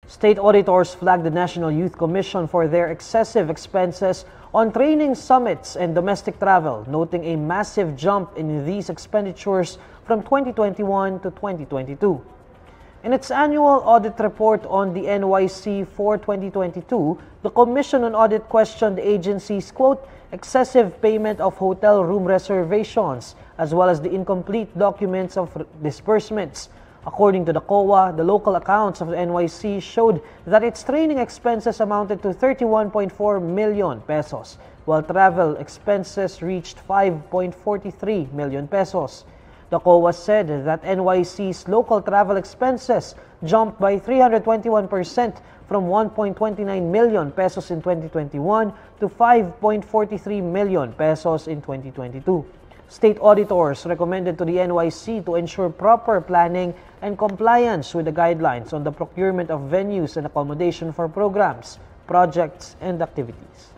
State auditors flagged the National Youth Commission for their excessive expenses on training summits and domestic travel, noting a massive jump in these expenditures from 2021 to 2022. In its annual audit report on the NYC for 2022, the Commission on Audit questioned the agency's, quote, excessive payment of hotel room reservations, as well as the incomplete documents of disbursements. According to the COA, the local accounts of the NYC showed that its training expenses amounted to 31.4 million pesos, while travel expenses reached 5.43 million pesos. The COA said that NYC's local travel expenses jumped by 321% from 1.29 million pesos in 2021 to 5.43 million pesos in 2022. State auditors recommended to the NYC to ensure proper planning and compliance with the guidelines on the procurement of venues and accommodation for programs, projects, and activities.